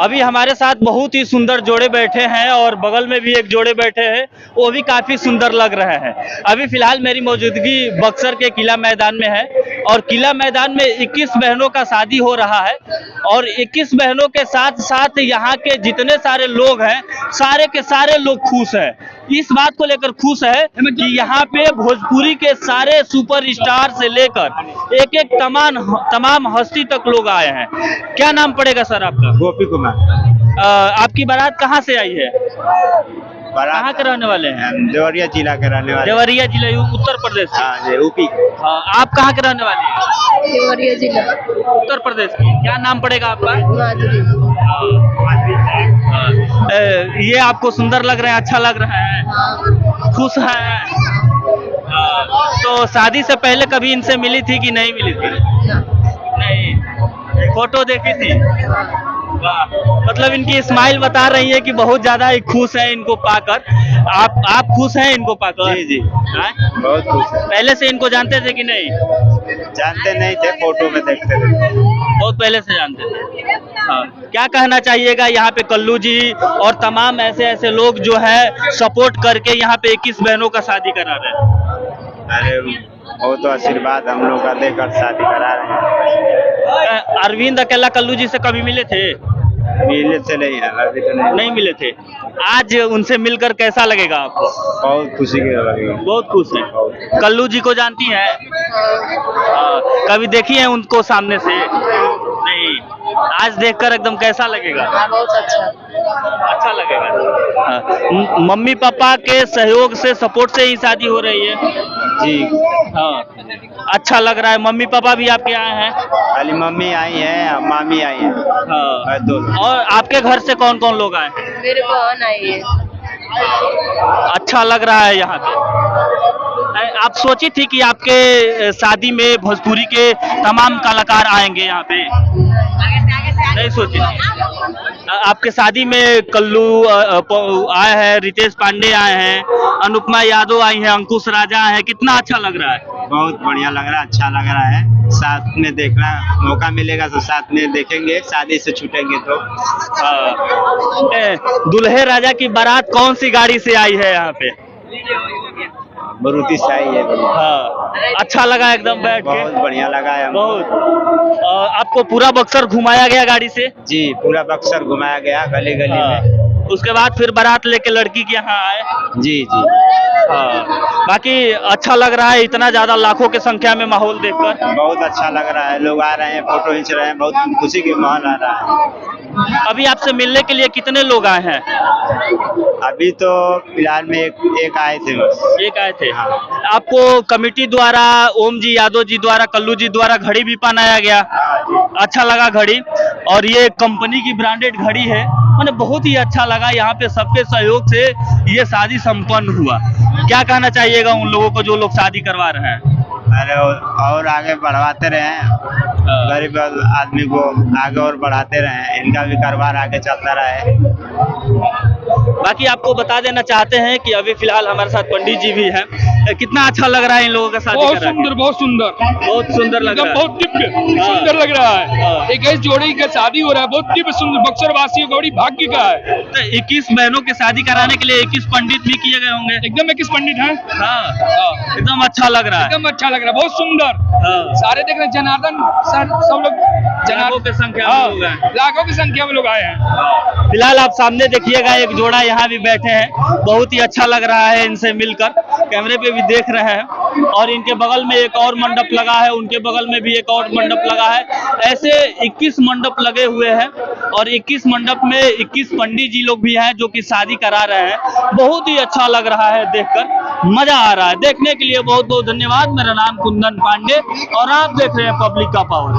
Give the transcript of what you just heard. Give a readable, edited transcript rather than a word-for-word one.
अभी हमारे साथ बहुत ही सुंदर जोड़े बैठे हैं और बगल में भी एक जोड़े बैठे हैं, वो भी काफी सुंदर लग रहे हैं। अभी फिलहाल मेरी मौजूदगी बक्सर के किला मैदान में है और किला मैदान में 21 बहनों का शादी हो रहा है और 21 बहनों के साथ साथ यहाँ के जितने सारे लोग हैं, सारे के सारे लोग खुश हैं। इस बात को लेकर खुश है कि यहाँ पे भोजपुरी के सारे सुपरस्टार से लेकर एक एक तमाम हस्ती तक लोग आए हैं। क्या नाम पड़ेगा सर आपका? गोपी कुमार। आपकी बारात कहाँ से आई है? कहाँ के रहने वाले हैं? देवरिया जिला के रहने वाले। देवरिया जिला उत्तर प्रदेश? हाँ जी, यूपी। आप कहाँ के रहने वाले हैं? देवरिया जिला उत्तर प्रदेश की। क्या नाम पड़ेगा आपका? माधुरी। ये आपको सुंदर लग रहा है, अच्छा लग रहा है, खुश है? तो शादी से पहले कभी इनसे मिली थी कि नहीं मिली थी? नहीं, फोटो देखी थी। वाह, मतलब इनकी स्माइल बता रही है कि बहुत ज्यादा ही खुश है इनको पाकर। आप खुश हैं इनको पाकर? जी जी, बहुत खुश है। पहले से इनको जानते थे कि नहीं? जानते नहीं थे, फोटो में देखते थे। बहुत पहले से जानते थे। हाँ, क्या कहना चाहिएगा यहाँ पे कल्लू जी और तमाम ऐसे लोग जो है सपोर्ट करके यहाँ पे 21 बहनों का शादी करा रहे हैं? अरे वो तो आशीर्वाद हम लोग का देकर शादी करा रहे हैं। अरविंद अकेला कल्लू जी से कभी मिले थे? मिले से नहीं है, अभी तो नहीं मिले थे। आज उनसे मिलकर कैसा लगेगा आपको? बहुत खुशी के लगेगा। बहुत खुश है। कल्लू जी को जानती हैं? कभी देखी है उनको सामने से? नहीं। आज देखकर एकदम कैसा लगेगा? बहुत अच्छा लगेगा। मम्मी पापा के सहयोग से, सपोर्ट से ही शादी हो रही है? जी हाँ, अच्छा लग रहा है। मम्मी पापा भी आपके आए हैं? खाली मम्मी आई है, मामी आई है। हाँ, दोनों। और आपके घर से कौन कौन लोग आए? मेरे बहन आई है। अच्छा लग रहा है यहाँ पे। आप सोची थी कि आपके शादी में भोजपुरी के तमाम कलाकार आएंगे यहाँ पे? नहीं सोची थी। आपके शादी में कल्लू आए हैं, रितेश पांडे आए हैं, अनुपमा यादव आई हैं, अंकुश राजा आए हैं। कितना अच्छा लग रहा है? बहुत बढ़िया लग रहा है, अच्छा लग रहा है। साथ में देखना मौका मिलेगा तो साथ में देखेंगे, शादी से छूटेंगे तो। दुल्हे राजा की बारात कौन सी गाड़ी से आई है यहाँ पे? मारुति से आई है। हाँ, अच्छा लगा एकदम बैठ के? बहुत बढ़िया लगा है। बहुत। आपको पूरा बक्सर घुमाया गया गाड़ी से? जी, पूरा बक्सर घुमाया गया, गली गली में। उसके बाद फिर बारात लेके लड़की के यहाँ आए? जी जी। हाँ, बाकी अच्छा लग रहा है इतना ज्यादा लाखों की संख्या में माहौल देखकर? बहुत अच्छा लग रहा है, लोग आ रहे हैं, फोटो खींच रहे हैं, बहुत खुशी की माहौल आ रहा है। अभी आपसे मिलने के लिए कितने लोग आए हैं? अभी तो फिलहाल में एक आए थे बस। एक आए थे। हाँ। आपको कमेटी द्वारा, ओम जी यादव जी द्वारा, कल्लू जी द्वारा घड़ी भी पहनाया गया? अच्छा लगा घड़ी। और ये कंपनी की ब्रांडेड घड़ी है, मैंने बहुत ही अच्छा लगा। यहाँ पे सबके सहयोग से ये शादी संपन्न हुआ। क्या कहना चाहिएगा उन लोगों को जो लोग शादी करवा रहे हैं? अरे और आगे बढ़वाते रहे, गरीब आदमी को आगे और बढ़ाते रहे, इनका भी कारोबार आगे चलता रहे। बाकी आपको बता देना चाहते हैं कि अभी फिलहाल हमारे साथ पंडित जी भी हैं। कितना अच्छा लग रहा है इन लोगों का शादी? बहुत सुंदर, बहुत सुंदर, बहुत सुंदर लग रहा है। बहुत दिव्य सुंदर लग रहा है। एक ऐसी जोड़ी का शादी हो रहा है, बहुत दिव्य सुंदर। बक्सर वासियों का बड़ी भाग्य का है। 21 बहनों की शादी कराने के लिए 21 पंडित भी किए गए होंगे? एकदम 21 पंडित हैं। हाँ, एकदम अच्छा लग रहा है। एकदम अच्छा लग रहा है, बहुत सुंदर। सारे देख रहे हैं, जनार्दन सर, सब लोग लाखों की संख्या में लोग हैं। लाखों की संख्या में लोग आए हैं। फिलहाल आप सामने देखिएगा, एक जोड़ा यहाँ भी बैठे हैं, बहुत ही अच्छा लग रहा है इनसे मिलकर। कैमरे पे भी देख रहे हैं और इनके बगल में एक और मंडप लगा है, उनके बगल में भी एक और मंडप लगा है। ऐसे 21 मंडप लगे हुए हैं और 21 मंडप में 21 पंडित जी लोग भी हैं जो कि शादी करा रहे हैं। बहुत ही अच्छा लग रहा है देखकर, मजा आ रहा है। देखने के लिए बहुत बहुत धन्यवाद। मेरा नाम कुंदन पांडे और आप देख रहे हैं पब्लिक का पावर।